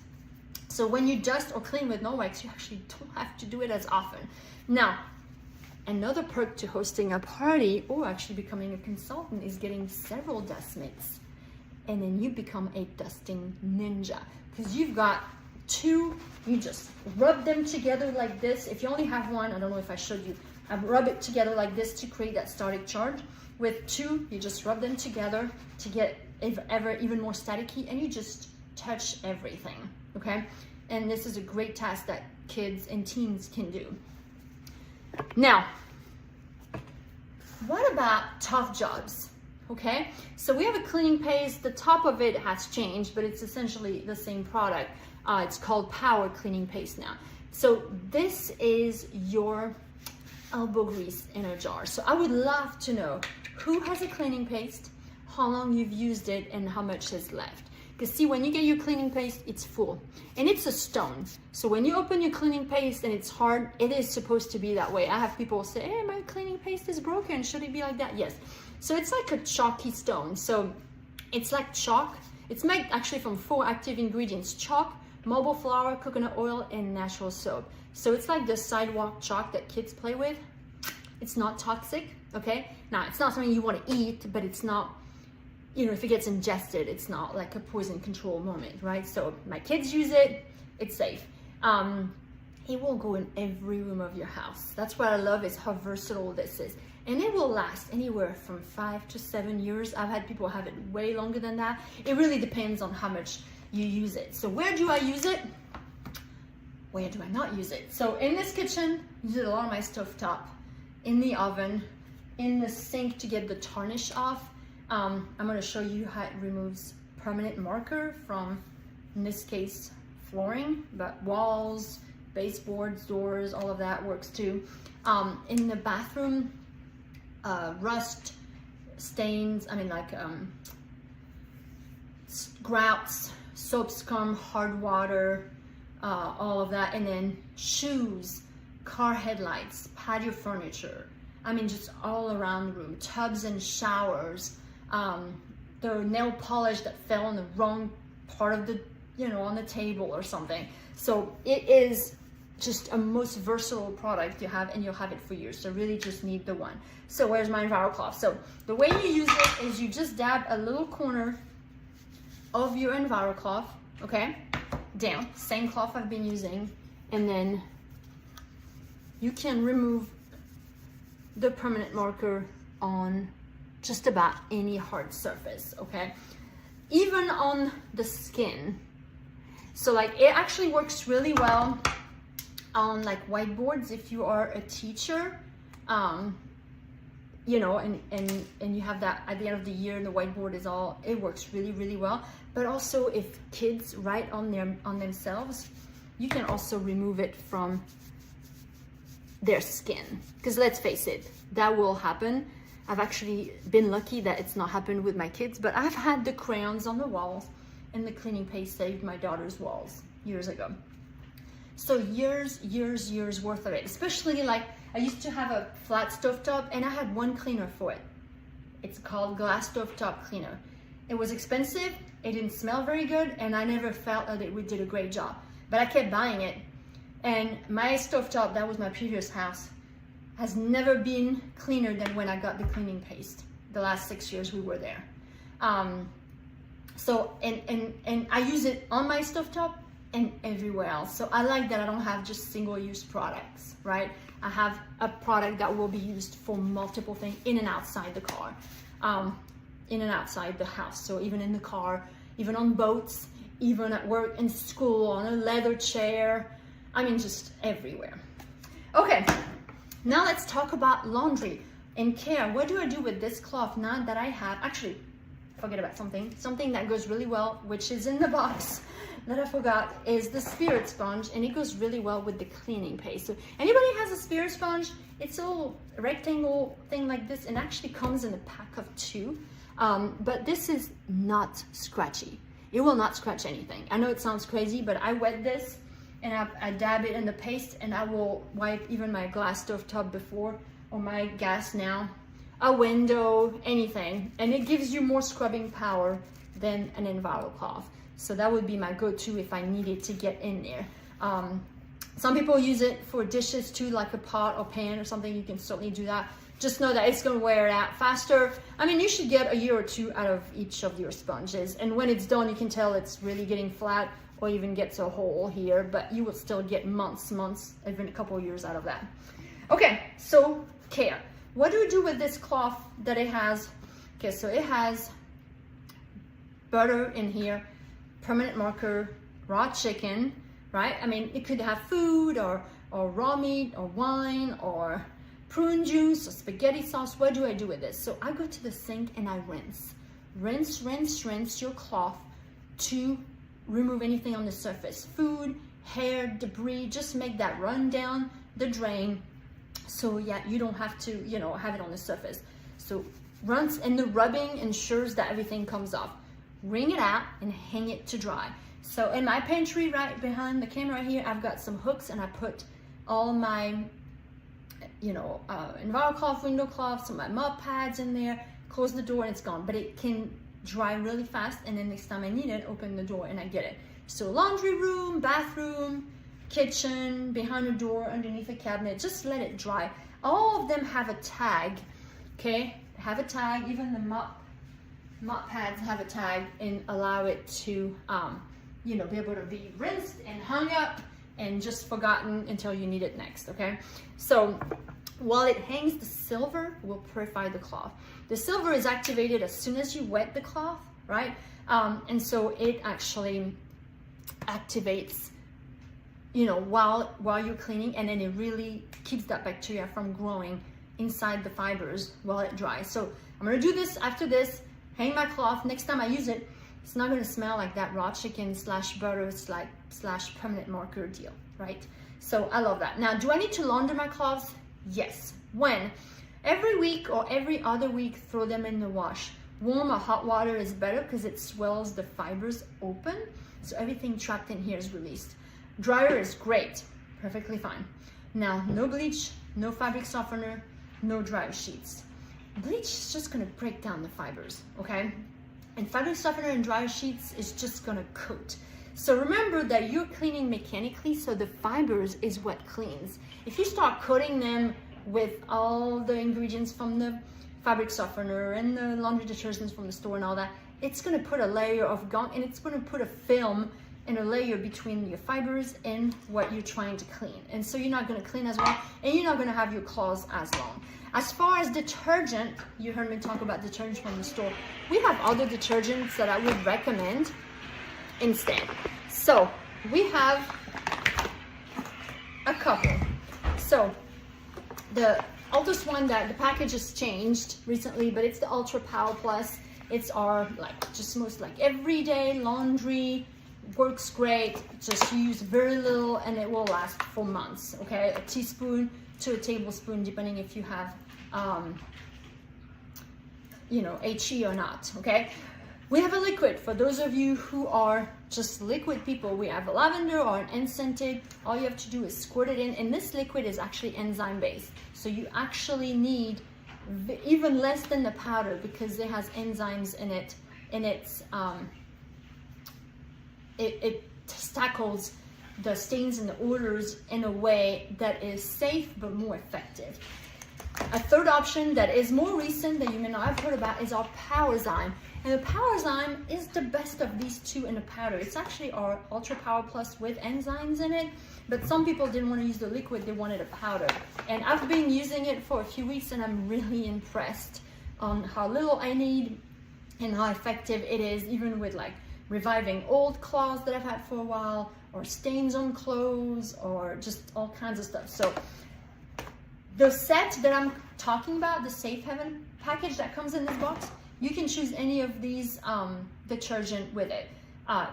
So when you dust or clean with Nowex, you actually don't have to do it as often. Now, another perk to hosting a party or actually becoming a consultant is getting several dust mitts. And then you become a dusting ninja, because you've got 2, you just rub them together like this. If you only have 1, I don't know if I showed you, I rub it together like this to create that static charge. With 2, you just rub them together to get even more staticky, and you just touch everything, okay? And this is a great task that kids and teens can do. Now, what about tough jobs? Okay, so we have a cleaning paste. The top of it has changed, but it's essentially the same product. It's called Power Cleaning Paste now. So this is your elbow grease in a jar. So I would love to know who has a cleaning paste, how long you've used it, and how much is left. Because see, when you get your cleaning paste, it's full and it's a stone. So when you open your cleaning paste and it's hard, it is supposed to be that way. I have people say, hey, my cleaning paste is broken. Should it be like that? Yes. So it's like a chalky stone. So it's like chalk. It's made actually from 4 active ingredients: chalk, marble flour, coconut oil, and natural soap. So it's like the sidewalk chalk that kids play with. It's not toxic, okay? Now, it's not something you want to eat, but it's not, you know, if it gets ingested, it's not like a poison control moment, right? So my kids use it, it's safe. It will go in every room of your house. That's what I love, is how versatile this is. And it will last anywhere from 5 to 7 years. I've had people have it way longer than that. It really depends on how much you use it. So where do I use it? Where do I not use it? So in this kitchen, I use it a lot on my stovetop, in the oven, in the sink to get the tarnish off. I'm going to show you how it removes permanent marker from, in this case, flooring, but walls, baseboards, doors, all of that works too. In the bathroom, rust, stains, grouts, soap scum, hard water, all of that. And then shoes, car headlights, patio furniture, just all around the room, tubs and showers, the nail polish that fell on the wrong part of the, on the table or something. So it is just a most versatile product you have, and you'll have it for years. So really just need the one. So where's my EnviroCloth? So the way you use it is you just dab a little corner of your EnviroCloth, okay, down, same cloth I've been using, and then you can remove the permanent marker on just about any hard surface, okay? Even on the skin. So like it actually works really well on like whiteboards if you are a teacher, and you have that at the end of the year and the whiteboard is all, it works really, really well. But also if kids write on themselves, you can also remove it from their skin. Because let's face it, that will happen. I've actually been lucky that it's not happened with my kids, but I've had the crayons on the walls, and the cleaning paste saved my daughter's walls years ago. So years worth of it. Especially like I used to have a flat stovetop and I had one cleaner for it. It's called Glass Stovetop Cleaner. It was expensive, it didn't smell very good, and I never felt that it did a great job. But I kept buying it. And my stovetop, that was my previous house, has never been cleaner than when I got the cleaning paste. The last 6 years we were there. So I use it on my stovetop and everywhere else. So I like that I don't have just single-use products, right? I have a product that will be used for multiple things in and outside the car, in and outside the house. So even in the car, even on boats, even at work, in school, on a leather chair, just everywhere. Okay, now let's talk about laundry and care. What do I do with this cloth now that I have? Actually, forget about something that goes really well, which is in the box that I forgot, is the spirit sponge, and it goes really well with the cleaning paste. So anybody has a spirit sponge, it's a little rectangle thing like this, and actually comes in a pack of 2. But this is not scratchy. It will not scratch anything. I know it sounds crazy, but I wet this and I dab it in the paste, and I will wipe even my glass stovetop before, or my gas now, a window, anything, and it gives you more scrubbing power than an EnviroCloth. So that would be my go-to if I needed to get in there. Some people use it for dishes too, like a pot or pan or something. You can certainly do that. Just know that it's going to wear it out faster. You should get a year or 2 out of each of your sponges, and when it's done, you can tell it's really getting flat or even gets a hole here, but you will still get months, even a couple of years out of that. Okay, so care. What do we do with this cloth that it has? Okay, so it has butter in here, permanent marker, raw chicken, right? It could have food or raw meat or wine or prune juice or spaghetti sauce. What do I do with this? So I go to the sink and I rinse. Rinse your cloth to remove anything on the surface. Food, hair, debris, just make that run down the drain. So yeah, you don't have to, you know, have it on the surface. So rinse, and the rubbing ensures that everything comes off. Wring it out and hang it to dry. So in my pantry right behind the camera here, I've got some hooks and I put all my, you know, EnviroCloth, window cloths, some of my mop pads in there, close the door and it's gone. But it can dry really fast, and then next time I need it, open the door and I get it. So laundry room, bathroom, kitchen, behind the door, underneath a cabinet, just let it dry. All of them have a tag, okay? Have a tag, even the mop pads have a tag, and allow it to, you know, be able to be rinsed and hung up and just forgotten until you need it next, okay? So while it hangs, the silver will purify the cloth. The silver is activated as soon as you wet the cloth, right? And so it actually activates, you know, while you're cleaning, and then it really keeps that bacteria from growing inside the fibers while it dries. So I'm gonna do this after this, hang my cloth. Next time I use it, it's not gonna smell like that raw chicken / butter / permanent marker deal, right? So I love that. Now, do I need to launder my cloths? Yes. When? Every week or every other week, throw them in the wash. Warm or hot water is better because it swells the fibers open, so everything trapped in here is released. Dryer is great, perfectly fine. Now, no bleach, no fabric softener, no dryer sheets. Bleach is just gonna break down the fibers, okay? And fabric softener and dryer sheets is just gonna coat. So remember that you're cleaning mechanically, so the fibers is what cleans. If you start coating them with all the ingredients from the fabric softener and the laundry detergents from the store and all that, it's gonna put a layer of gunk, and it's gonna put a film and a layer between your fibers and what you're trying to clean. And so you're not gonna clean as well, and you're not gonna have your cloths as long. As far as detergent, you heard me talk about detergent from the store. We have other detergents that I would recommend instead. So we have a couple. So the oldest one, that the package has changed recently, but it's the Ultra Power Plus. It's our most everyday laundry, works great. Just use very little and it will last for months, okay? A teaspoon to a tablespoon, depending if you have you know, HE or not, okay? We have a liquid. For those of you who are just liquid people, we have a lavender or an unscented. All you have to do is squirt it in, and this liquid is actually enzyme based. So you actually need even less than the powder because it has enzymes in it, and it tackles the stains and the odors in a way that is safe but more effective. A third option that is more recent that you may not have heard about is our Powerzyme. And the Powerzyme is the best of these two in a powder. It's actually our Ultra Power Plus with enzymes in it, but some people didn't want to use the liquid, they wanted a powder. And I've been using it for a few weeks and I'm really impressed on how little I need and how effective it is, even with reviving old cloths that I've had for a while, or stains on clothes, or just all kinds of stuff. So the set that I'm talking about, the Safe Haven package that comes in this box, you can choose any of these detergent with it.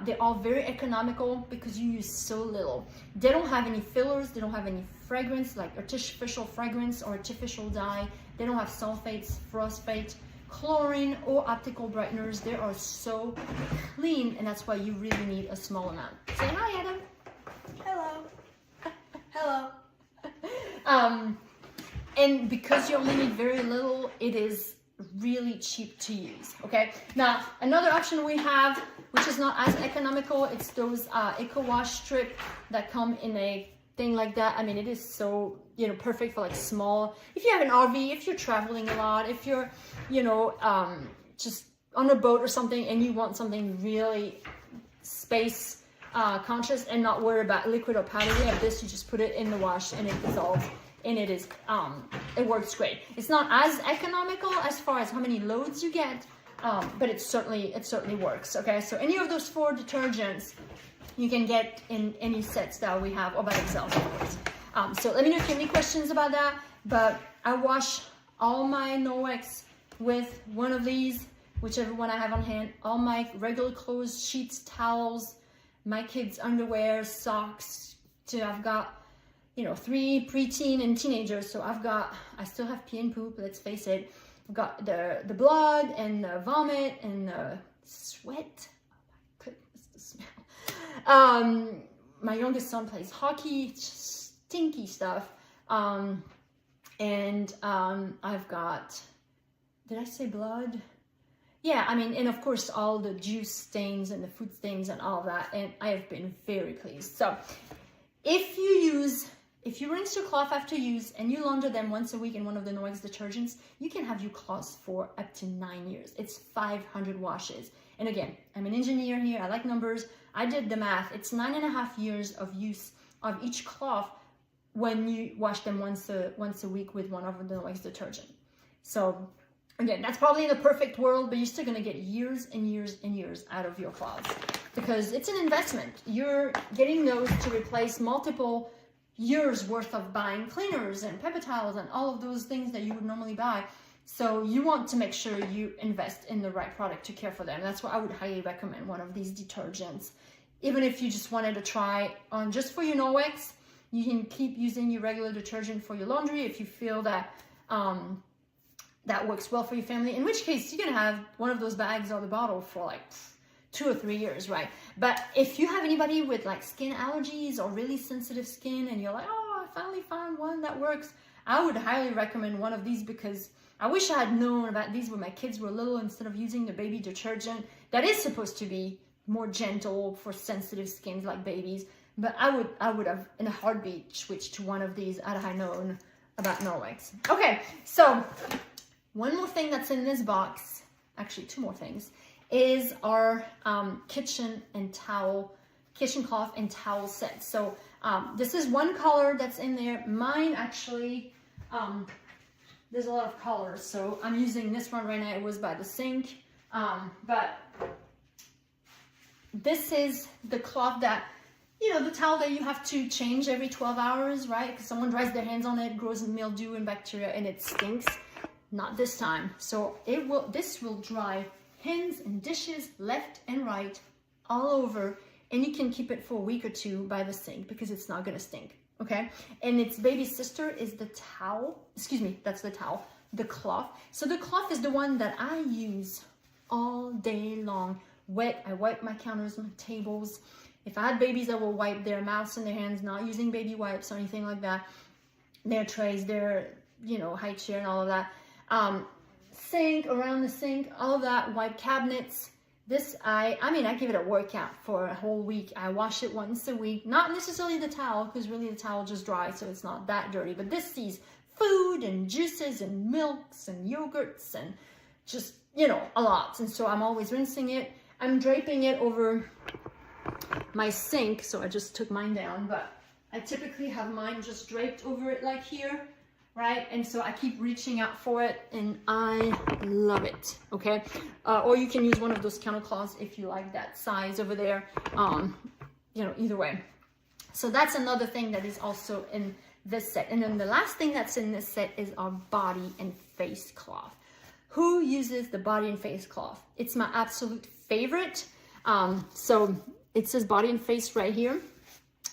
They're all very economical because you use so little. They don't have any fillers, they don't have any fragrance, like artificial fragrance or artificial dye. They don't have sulfates, phosphate, chlorine, or optical brighteners. They are so clean, and that's why you really need a small amount. Say hi, Adam. Hello. Hello. And because you only need very little, it is really cheap to use, okay? Now, another option we have, which is not as economical, it's those Eco Wash strip that come in a thing like that. I mean, it is so, you know, perfect for small, if you have an RV, if you're traveling a lot, if you're, you know, just on a boat or something and you want something really space conscious and not worry about liquid or powder. We have this, you just put it in the wash and it dissolves. And it is, it works great. It's not as economical as far as how many loads you get, but it certainly works. Okay, so any of those 4 detergents you can get in any sets that we have, or by themselves, of course. So let me know if you have any questions about that. but I wash all my Norwex with one of these, whichever one I have on hand. All my regular clothes, sheets, towels, my kids' underwear, socks. So I've got, 3 preteen and teenagers. So I still have pee and poop, let's face it. I've got the blood and the vomit and the sweat. Oh my goodness, the smell. My youngest son plays hockey, stinky stuff. I've got, did I say blood? Yeah, and of course all the juice stains and the food stains and all of that, and I have been very pleased. So if you rinse your cloth after use and you launder them once a week in one of the Norwex detergents, you can have your cloths for up to 9 years. It's 500 washes. And again, I'm an engineer here, I like numbers. I did the math. It's 9.5 years of use of each cloth when you wash them once a week with one of the Norwex detergent. So again, that's probably in a perfect world, but you're still gonna get years and years and years out of your cloths because it's an investment. You're getting those to replace multiple years worth of buying cleaners and paper towels and all of those things that you would normally buy. So you want to make sure you invest in the right product to care for them. That's why I would highly recommend one of these detergents. Even if you just wanted to try on just for your Norwex, you can keep using your regular detergent for your laundry if you feel that that works well for your family, in which case you're gonna have one of those bags or the bottle for like 2 or 3 years, right? But if you have anybody with like skin allergies or really sensitive skin and you're like, oh, I finally found one that works, I would highly recommend one of these because I wish I had known about these when my kids were little instead of using the baby detergent that is supposed to be more gentle for sensitive skins like babies. But I would have in a heartbeat switched to one of these had I known about Norwex. Okay, so one more thing that's in this box, actually 2 more things, is our kitchen cloth and towel set. So this is one color that's in there. Mine actually, there's a lot of colors, so I'm using this one right now. It was by the sink, but this is the cloth that, the towel that you have to change every 12 hours, right? Because someone dries their hands on it, grows mildew and bacteria, and it stinks. Not this time. So this will dry hands and dishes left and right all over, and you can keep it for a week or 2 by the sink because it's not gonna stink, okay? And its baby sister is the towel. Excuse me, that's the towel, the cloth. So the cloth is the one that I use all day long. Wet, I wipe my counters, my tables. If I had babies, I will wipe their mouths and their hands, not using baby wipes or anything like that. Their trays, their, high chair and all of that. Sink, around the sink, all of that, wipe cabinets. This, I give it a workout for a whole week. I wash it once a week. Not necessarily the towel, because really the towel just dries, so it's not that dirty. But this sees food and juices and milks and yogurts and just, a lot. And so I'm always rinsing it. I'm draping it over my sink, so I just took mine down, but I typically have mine just draped over it like here, right? And so I keep reaching out for it, and I love it, okay? Or you can use one of those counter cloths if you like that size over there, either way. So that's another thing that is also in this set. And then the last thing that's in this set is our body and face cloth. Who uses the body and face cloth? It's my absolute favorite. So it says body and face right here.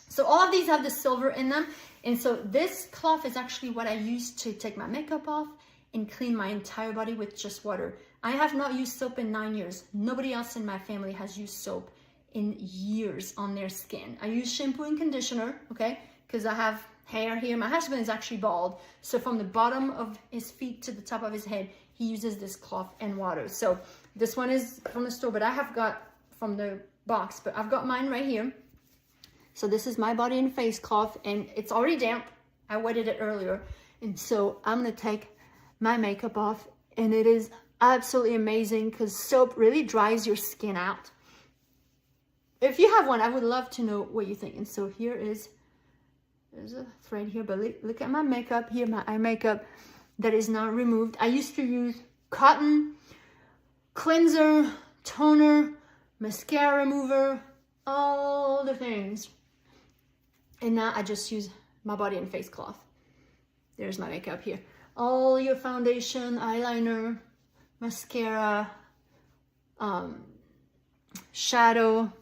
So all of these have the silver in them. And so this cloth is actually what I use to take my makeup off and clean my entire body with just water. I have not used soap in 9 years. Nobody else in my family has used soap in years on their skin. I use shampoo and conditioner, okay? Because I have hair here. My husband is actually bald. So from the bottom of his feet to the top of his head, he uses this cloth and water. So this one is from the store, but I have got from the box, but I've got mine right here. So this is my body and face cloth, and it's already damp. I wetted it earlier. And so I'm gonna take my makeup off, and it is absolutely amazing because soap really dries your skin out. If you have one, I would love to know what you think. And so there's a thread here, but look at my makeup here, my eye makeup that is now removed. I used to use cotton, cleanser, toner, mascara remover, all the things. And now I just use my body and face cloth. there's my makeup here. All your foundation, eyeliner, mascara, shadow,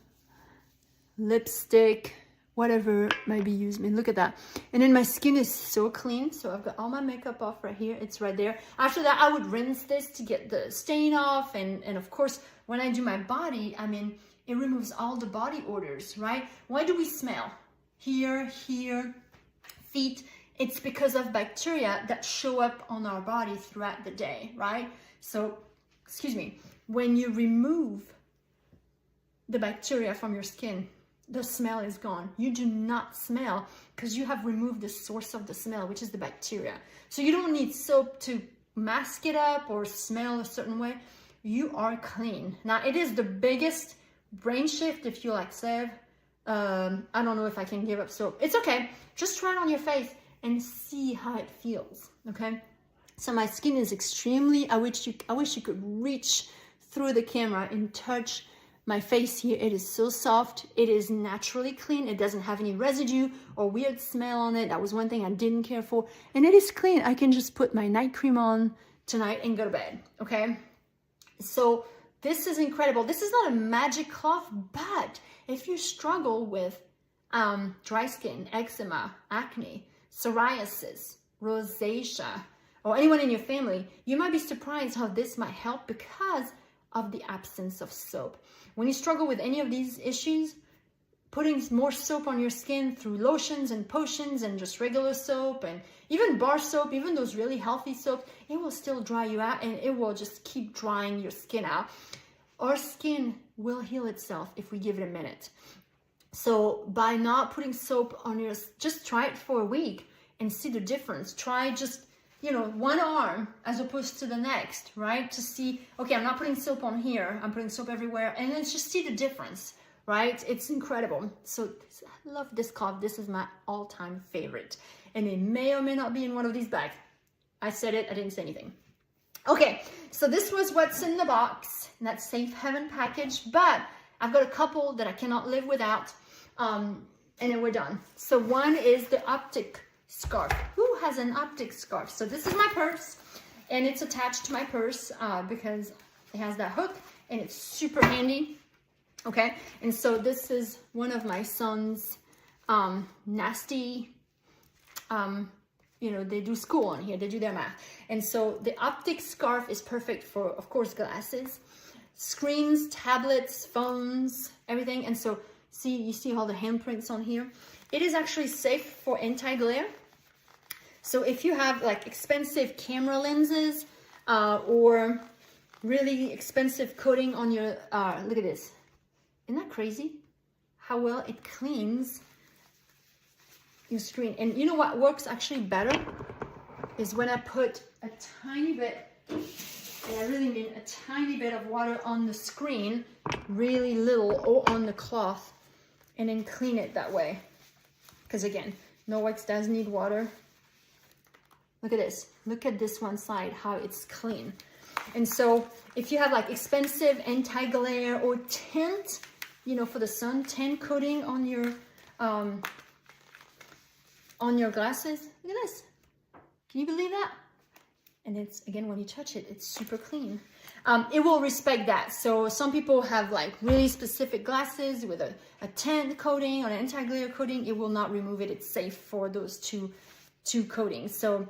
lipstick, whatever might be used. I mean, look at that. And then my skin is so clean. So I've got all my makeup off right here. It's right there. After that, I would rinse this to get the stain off. And of course, when I do my body, I mean, it removes all the body odors, right? Why do we smell? Here, feet. It's because of bacteria that show up on our body throughout the day, right? So, excuse me, when you remove the bacteria from your skin, the smell is gone. You do not smell because you have removed the source of the smell, which is the bacteria. So you don't need soap to mask it up or smell a certain way. You are clean. Now, it is the biggest brain shift if you like, Sev, I don't know if I can give up soap. It's okay. Just try it on your face and see how it feels, okay? So my skin is extremely, I wish you could reach through the camera and touch my face here. It is so soft. It is naturally clean. It doesn't have any residue or weird smell on it. That was one thing I didn't care for. And it is clean. I can just put my night cream on tonight and go to bed, okay? So this is incredible. This is not a magic cloth, but if you struggle with dry skin, eczema, acne, psoriasis, rosacea, or anyone in your family, you might be surprised how this might help because of the absence of soap. When you struggle with any of these issues, putting more soap on your skin through lotions and potions and just regular soap and even bar soap, even those really healthy soaps, it will still dry you out and it will just keep drying your skin out. Our skin will heal itself if we give it a minute. So by not putting soap on your, just try it for a week and see the difference. Try just, you know, one arm as opposed to the next, right? To see, okay, I'm not putting soap on here, I'm putting soap everywhere, and then just see the difference, right? It's incredible. So I love this cloth. This is my all-time favorite. And it may or may not be in one of these bags. I said it, I didn't say anything. Okay, so this was what's in the box, in that Safe Haven package, but I've got a couple that I cannot live without, and then we're done. So one is the Optic scarf. Who has an Optic scarf? So this is my purse, and it's attached to my purse because it has that hook, and it's super handy, okay? And so this is one of my son's nasty, you know, they do school on here, they do their math. And so the Optic scarf is perfect for, of course, glasses, screens, tablets, phones, everything. And so see, you see all the handprints on here. It is actually safe for anti-glare. So if you have like expensive camera lenses or really expensive coating on your, look at this. Isn't that crazy? How well it cleans your screen. And you know what works actually better is when I put a tiny bit, and I really mean a tiny bit of water on the screen, really little, or on the cloth, and then clean it that way. Because again, Norwex does need water. Look at this. Look at this one side, how it's clean. And so if you have like expensive anti-glare or tint, you know, for the sun, tint coating on your glasses, look at this. Can you believe that? And it's, again, when you touch it, it's super clean. It will respect that. So some people have like really specific glasses with a tint coating or an anti-glare coating. It will not remove it. It's safe for those two coatings. So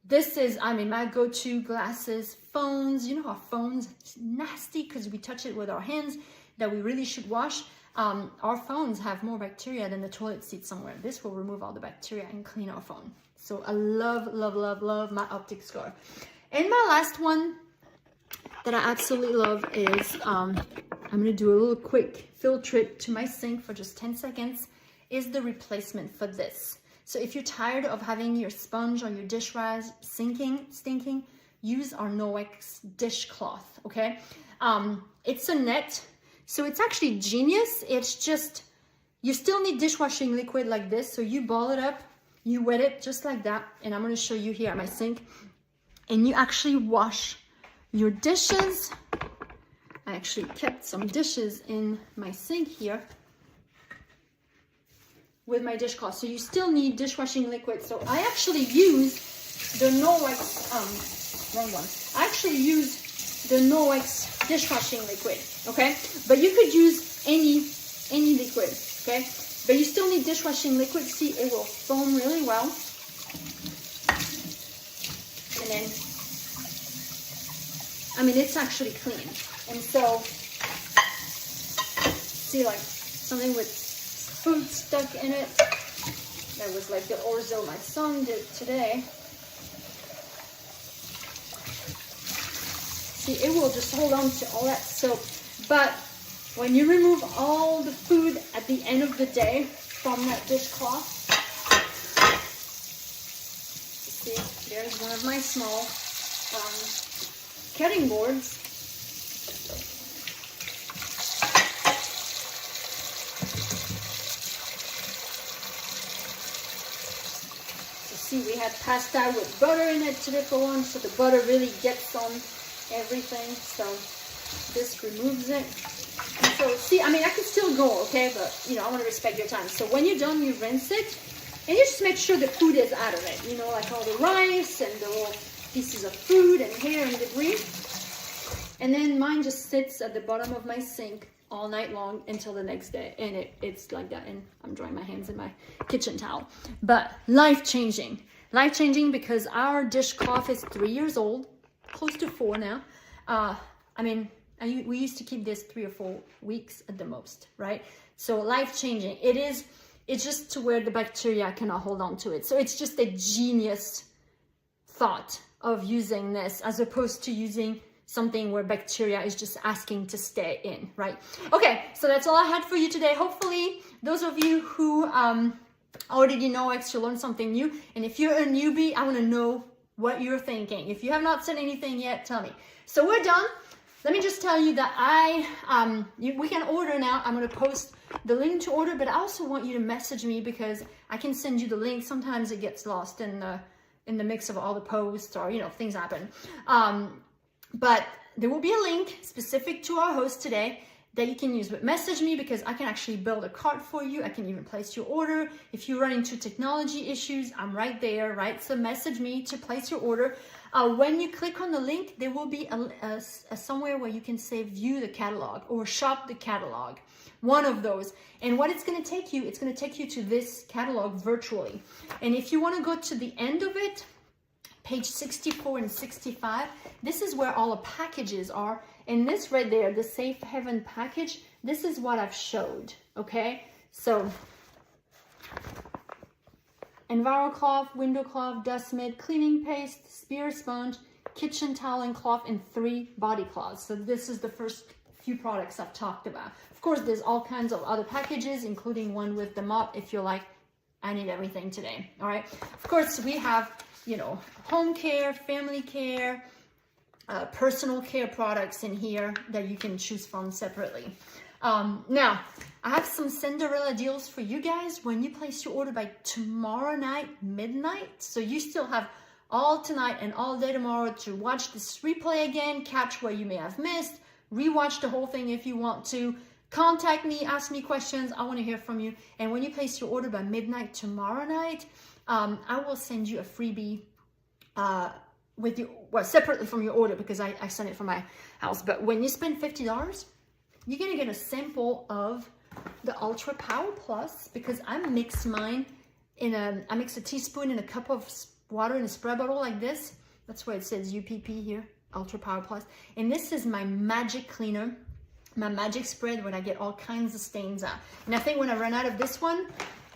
this is, I mean, my go-to glasses, phones. You know how phones, it's nasty because we touch it with our hands that we really should wash. Our phones have more bacteria than the toilet seat somewhere. This will remove all the bacteria and clean our phone. So I love, love, love, love my Optic scarf. And my last one that I absolutely love is, I'm gonna do a little quick field trip to my sink for just 10 seconds, is the replacement for this. So if you're tired of having your sponge or your dish rag stinking, use our Norwex dishcloth, okay? It's a net, so it's actually genius. It's just, you still need dishwashing liquid like this, so you ball it up, you wet it just like that, and I'm gonna show you here at my sink, and you actually wash your dishes. I actually kept some dishes in my sink here with my dishcloth. So you still need dishwashing liquid. So I actually use the Norwex, wrong one. I actually use the Norwex dishwashing liquid, okay? But you could use any liquid, okay? But you still need dishwashing liquid. See, it will foam really well. And then, I mean, it's actually clean. And so, see, like something with food stuck in it. That was like the orzo my son did today. See, it will just hold on to all that soap. But when you remove all the food at the end of the day from that dishcloth, see, there's one of my small cutting boards. See, we had pasta with butter in it today for lunch, so the butter really gets on everything. So this removes it. And so, see, I mean, I can still go, okay, but you know, I want to respect your time. So when you're done, you rinse it, and you just make sure the food is out of it. You know, like all the rice and the little pieces of food and hair and debris. And then mine just sits at the bottom of my sink all night long until the next day, and it's like that. And I'm drying my hands in my kitchen towel. But life-changing because our dishcloth is 3 years old, close to 4 now. I mean, we used to keep this 3 or 4 weeks at the most, right? So life-changing. It's just to where the bacteria cannot hold on to it. So it's just a genius thought of using this as opposed to using something where bacteria is just asking to stay in, right? Okay, so that's all I had for you today. Hopefully, those of you who already know Norwex, learned something new. And if you're a newbie, I want to know what you're thinking. If you have not said anything yet, tell me. So we're done. Let me just tell you that we can order now. I'm going to post the link to order, but I also want you to message me because I can send you the link. Sometimes it gets lost in the mix of all the posts, or you know, things happen. But there will be a link specific to our host today that you can use. But message me because I can actually build a cart for you. I can even place your order. If you run into technology issues, I'm right there, right? So message me to place your order. When you click on the link, there will be a somewhere where you can say view the catalog or shop the catalog. One of those. And what it's going to take you, it's going to take you to this catalog virtually. And if you want to go to the end of it, page 64 and 65, this is where all the packages are. And this right there, the Safe Haven package, this is what I've showed, okay? So, EnviroCloth, window cloth, dust mitt, cleaning paste, spear sponge, kitchen towel and cloth, and 3 body cloths. So this is the first few products I've talked about. Of course, there's all kinds of other packages, including one with the mop if you're like, I need everything today, all right? Of course, we have, you know, home care, family care, personal care products in here that you can choose from separately. Now, I have some Cinderella deals for you guys when you place your order by tomorrow night, midnight. So you still have all tonight and all day tomorrow to watch this replay again, catch what you may have missed, rewatch the whole thing if you want to. Contact me, ask me questions. I want to hear from you. And when you place your order by midnight tomorrow night, I will send you a freebie with you, well, separately from your order because I sent it from my house. But when you spend $50, you're gonna get a sample of the Ultra Power Plus because I mix mine I mix a teaspoon in a cup of water in a spray bottle like this. That's where it says UPP here, Ultra Power Plus. And this is my magic cleaner, my magic spread when I get all kinds of stains out. And I think when I run out of this one,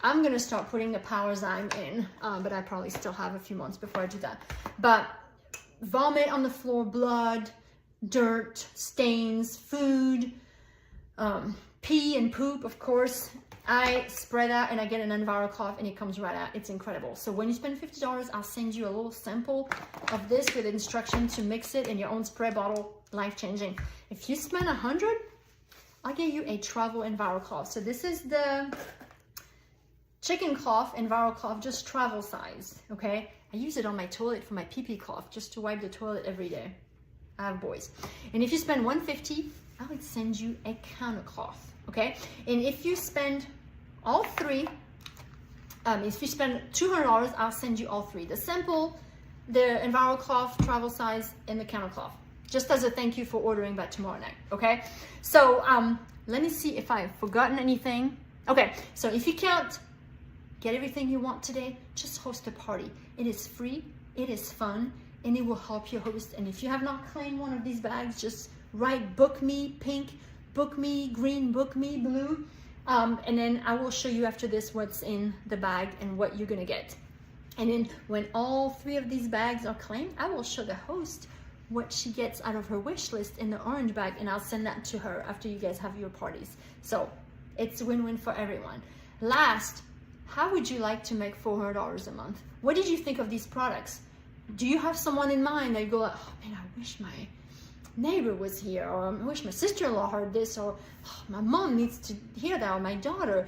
I'm gonna start putting the Powerzyme in, but I probably still have a few months before I do that. But vomit on the floor, blood, dirt, stains, food, pee and poop, of course. I spray that and I get an EnviroCloth and it comes right out. It's incredible. So when you spend $50, I'll send you a little sample of this with instruction to mix it in your own spray bottle. Life-changing. If you spend $100, I'll get you a travel EnviroCloth. So this is the chicken cloth, EnviroCloth, just travel size, okay? I use it on my toilet for my pee-pee cloth, just to wipe the toilet every day. I have boys. And if you spend $150, I would send you a counter cloth, okay? And if you spend all 3, if you spend $200, I'll send you all 3. The sample the EnviroCloth travel size and the counter cloth, just as a thank you for ordering by tomorrow night, okay? So let me see if I've forgotten anything. Okay, so if you can't get everything you want today, just host a party. It is free, it is fun, and it will help you host. And if you have not claimed one of these bags, just write book me pink, book me green, book me blue, and then I will show you after this what's in the bag and what you're gonna get. And then when all 3 of these bags are claimed, I will show the host what she gets out of her wish list in the orange bag, and I'll send that to her after you guys have your parties. So it's a win-win for everyone. Last, how would you like to make $400 a month? What did you think of these products? Do you have someone in mind that you go like, oh man, I wish my neighbor was here, or I wish my sister-in-law heard this, or oh, my mom needs to hear that, or my daughter?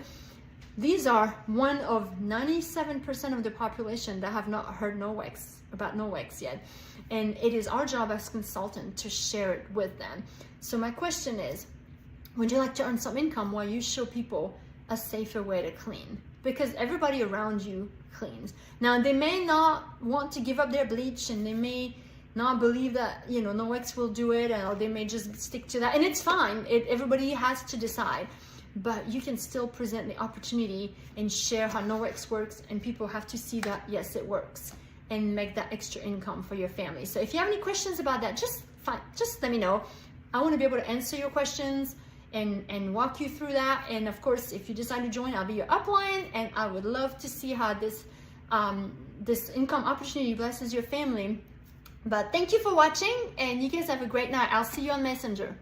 These are one of 97% of the population that have not heard about NoWex yet. And it is our job as consultant to share it with them. So my question is, would you like to earn some income while you show people a safer way to clean? Because everybody around you cleans. Now, they may not want to give up their bleach, and they may not believe that, you know, NoWex will do it, or they may just stick to that. And it's fine. Everybody has to decide. But you can still present the opportunity and share how NoWex works, and people have to see that, yes, it works, and make that extra income for your family. So if you have any questions about that, just let me know. I want to be able to answer your questions and walk you through that. And of course, if you decide to join, I'll be your upline, and I would love to see how this income opportunity blesses your family. But thank you for watching, and you guys have a great night. I'll see you on Messenger.